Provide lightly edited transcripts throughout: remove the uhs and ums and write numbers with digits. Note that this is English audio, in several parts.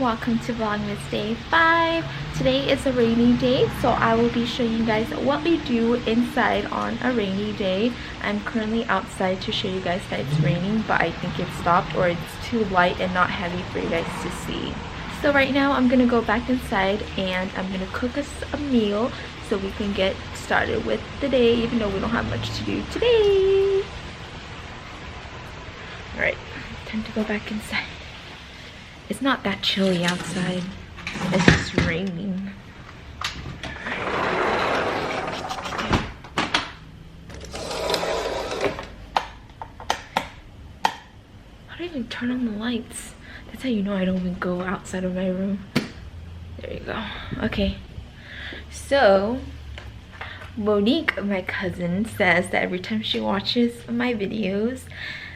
welcome to Vlogmas Day 5. Today is a rainy day, so I will be showing you guys what we do inside on a rainy day. I'm currently outside to show you guys that it's raining, but I think it stopped, or it's too light and not heavy for you guys to see. So right now I'm gonna go back inside and I'm gonna cook us a meal so we can get started with the day, even though we don't have much to do today. Alright, time to go back inside. It's not that chilly outside. It's just raining. How do I even turn on the lights? That's how you know I don't even go outside of my room. There you go. Okay. So, Monique, my cousin, says that every time she watches my videos,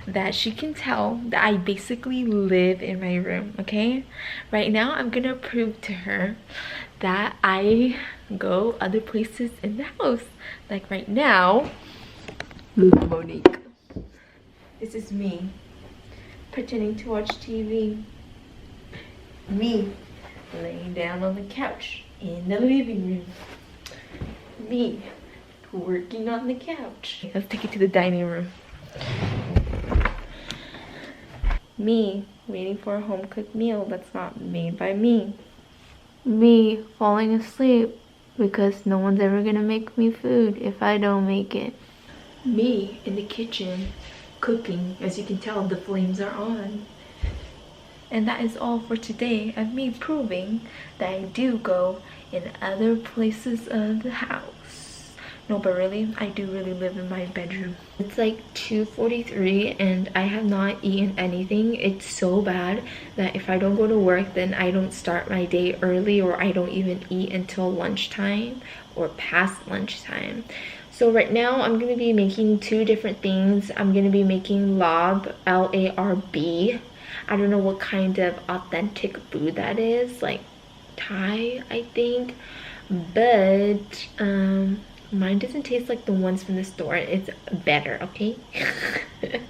that she can tell that I basically live in my room, okay? Right now, I'm gonna prove to her that I go other places in the house. Like right now, look, Monique. This is me, pretending to watch TV. Me, laying down on the couch in the living room. Me, working on the couch. Let's take it to the dining room. Me waiting for a home-cooked meal that's not made by me. Me falling asleep because no one's ever gonna make me food if I don't make it. Me in the kitchen cooking. As you can tell, the flames are on. And that is all for today of me proving that I do go in other places of the house. No, but really, I do really live in my bedroom. It's like 2:43 and I have not eaten anything. It's so bad that if I don't go to work, then I don't start my day early, or I don't even eat until lunchtime or past lunchtime. So right now, I'm gonna be making two different things. I'm gonna be making larb, L-A-R-B. I don't know what kind of authentic food that is, like Thai, I think. But, mine doesn't taste like the ones from the store. It's better, okay?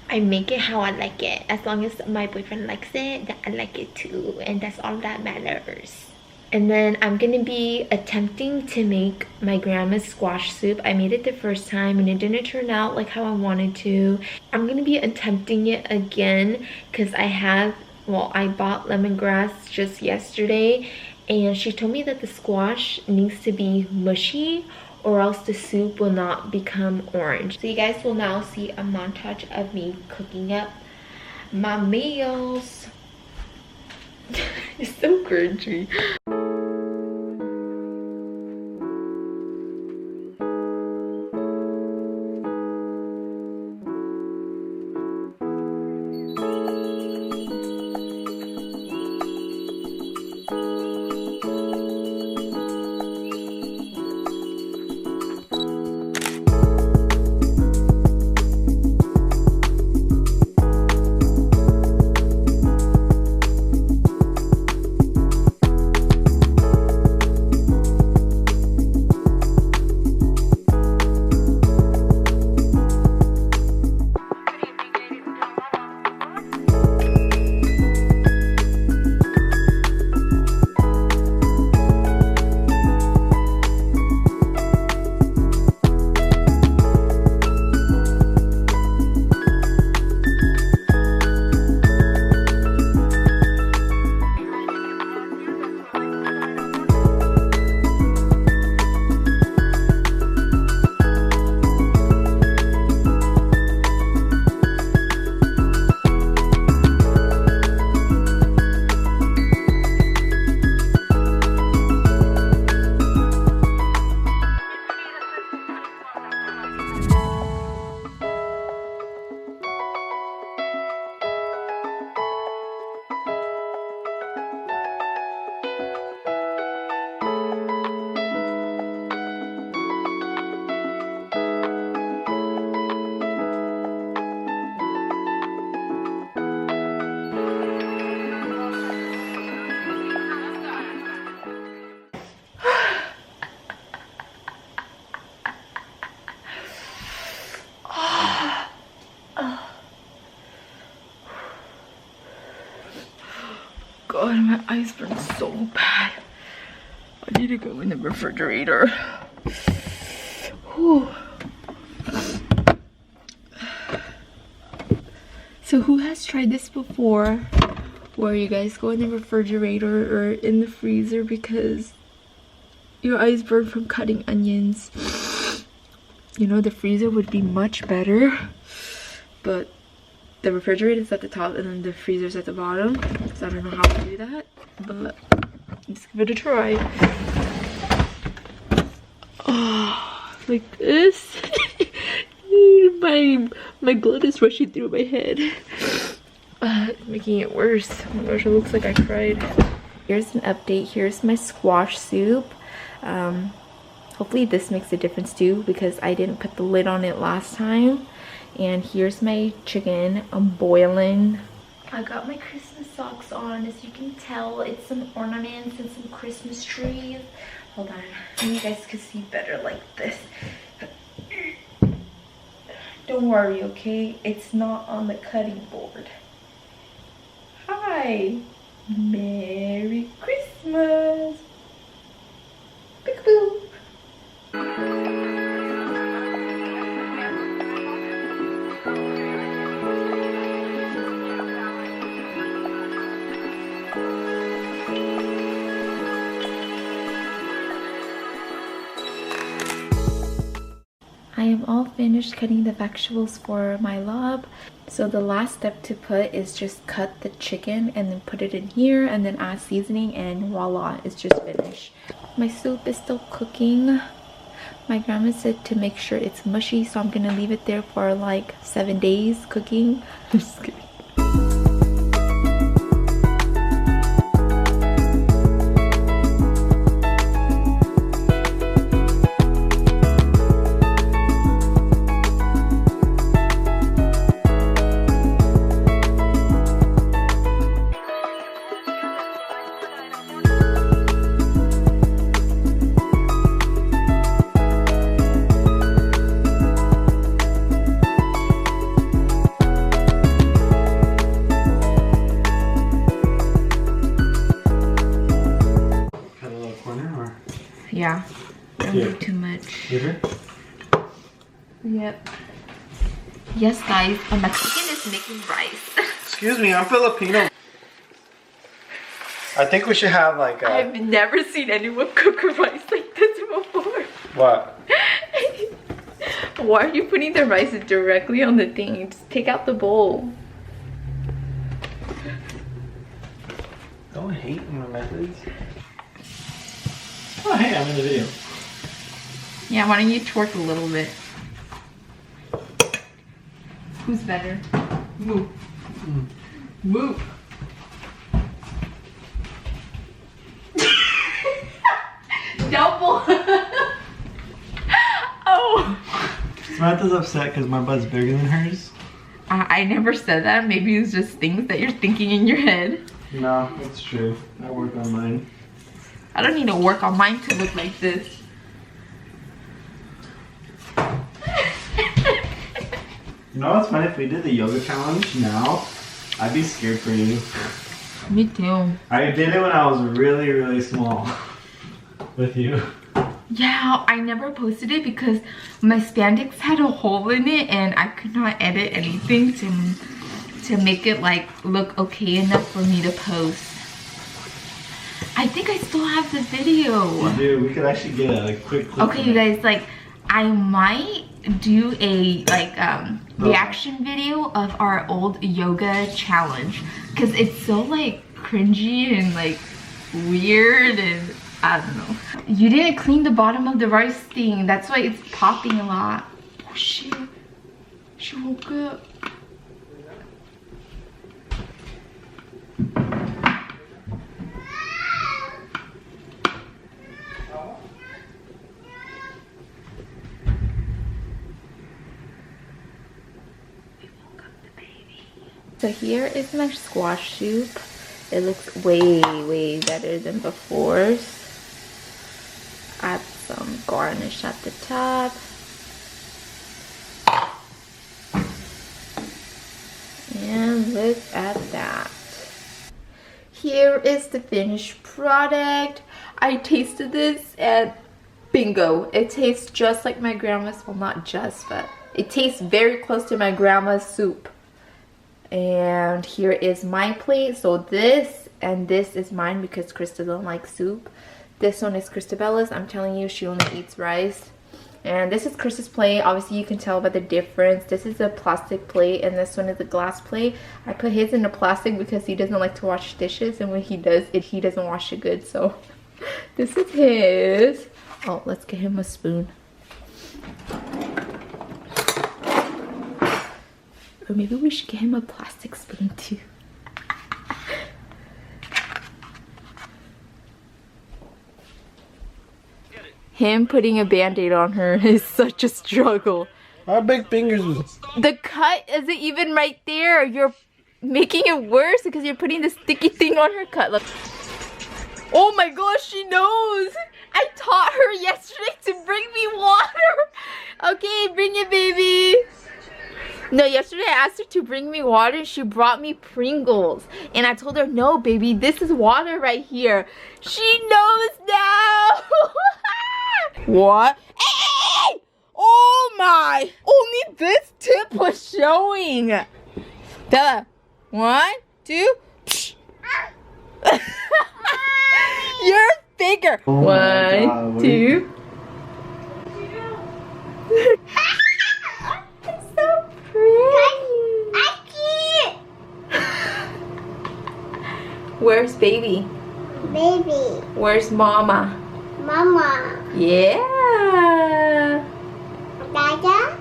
I make it how I like it. As long as my boyfriend likes it, I like it too. And that's all that matters. And then I'm gonna be attempting to make my grandma's squash soup. I made it the first time and it didn't turn out like how I wanted to. I'm gonna be attempting it again because I bought lemongrass just yesterday, and she told me that the squash needs to be mushy or else the soup will not become orange. So you guys will now see a montage of me cooking up my meals. It's so cringy. god, my eyes burn so bad. I need to go in the refrigerator. Whew. So who has tried this before? Where you guys go in the refrigerator or in the freezer because your eyes burn from cutting onions. You know, the freezer would be much better, but the refrigerator is at the top and then the freezer's at the bottom. So I don't know how to do that, but let's give it a try. Oh, like this. my blood is rushing through my head. It's making it worse. Oh my gosh, it looks like I cried. Here's an update. Here's my squash soup. Hopefully this makes a difference too because I didn't put the lid on it last time. And here's my chicken. I'm boiling. I got my Christmas socks on. As you can tell, it's some ornaments and some Christmas trees. Hold on, you guys can see better like this. Don't worry, okay? It's not on the cutting board. Hi! Merry Christmas! Peekaboo! I am all finished cutting the vegetables for my lob. So the last step to put is just cut the chicken and then put it in here and then add seasoning and voila, it's just finished. My soup is still cooking. My grandma said to make sure it's mushy, so I'm gonna leave it there for like 7 days cooking. I'm just kidding. Yeah, don't do too much. Yep. Yes, guys, my Mexican is making rice. Excuse me, I'm Filipino. I think we should have like a... I've never seen anyone cook rice like this before. What? Why are you putting the rice directly on the thing? Just take out the bowl. Don't hate my methods. Oh, hey, I'm in the video. Yeah, why don't you twerk a little bit? Who's better? Move. Move. Double. Oh. Samantha's upset because my butt's bigger than hers. I never said that. Maybe it's just things that you're thinking in your head. No, it's true. I work on mine. I don't need to work on mine to look like this. You know what's funny? If we did the yoga challenge now, I'd be scared for you. Me too. I did it when I was really, really small. With you. Yeah, I never posted it because my spandex had a hole in it and I could not edit anything to make it like look okay enough for me to post. I think I still have the video. You do. We could actually get a quick clip. Okay, you guys, like I might do a like reaction video of our old yoga challenge because it's so like cringy and like weird and I don't know. You didn't clean the bottom of the rice thing. That's why it's popping a lot. Oh shit. She woke up. So here is my squash soup. It looks way better than before. Add some garnish at the top. And look at that. Here here is the finished product. I tasted this and bingo, it tastes just like my grandma's. Well, not just, but it tastes very close to my grandma's soup. And here is my plate. So this and this is mine because Krista doesn't like soup. This one is Christabella's. I'm telling you, she only eats rice. And this is Chris's plate. Obviously you can tell by the difference. This is a plastic plate and this one is a glass plate. I put his in the plastic because he doesn't like to wash dishes, and when he does it, he doesn't wash it good. So this is his. Oh, let's get him a spoon. Or maybe we should get him a plastic spoon too. Him putting a band-aid on her is such a struggle. How big fingers? The cut isn't even right there. You're making it worse because you're putting the sticky thing on her cut. Look. Oh my gosh, she knows. I taught her yesterday to bring me water. Okay, bring it, baby. No, yesterday I asked her to bring me water and she brought me Pringles. And I told her, no, baby, this is water right here. She knows now. What? Hey! Oh my! Only this tip was showing. Bella, 1, 2. Your finger. Oh 1, 2. It's so pretty. Where's baby? Baby. Where's mama? Mama. Yeah. Dada.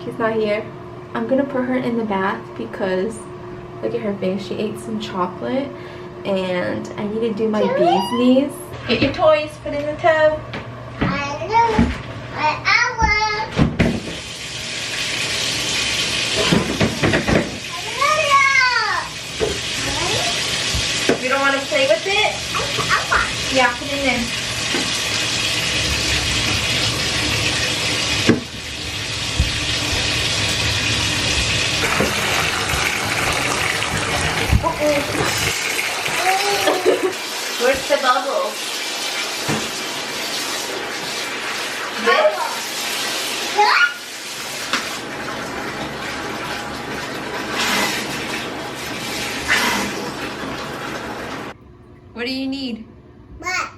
She's not here. I'm gonna put her in the bath because look at her face. She ate some chocolate and I need to do my bee's knees. Get your toys, put in the tub. I will. You don't want to play with it? Yeah, put it in. Where's the bubble? What do you need? What?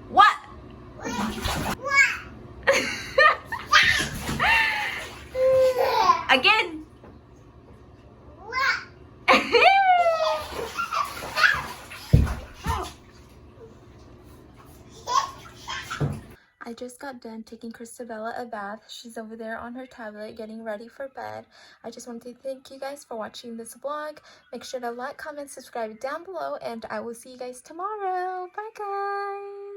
What? Again. I just got done taking Christabella a bath. She's over there on her tablet getting ready for bed. I just wanted to thank you guys for watching this vlog. Make sure to like, comment, subscribe down below, and I will see you guys tomorrow. Bye guys!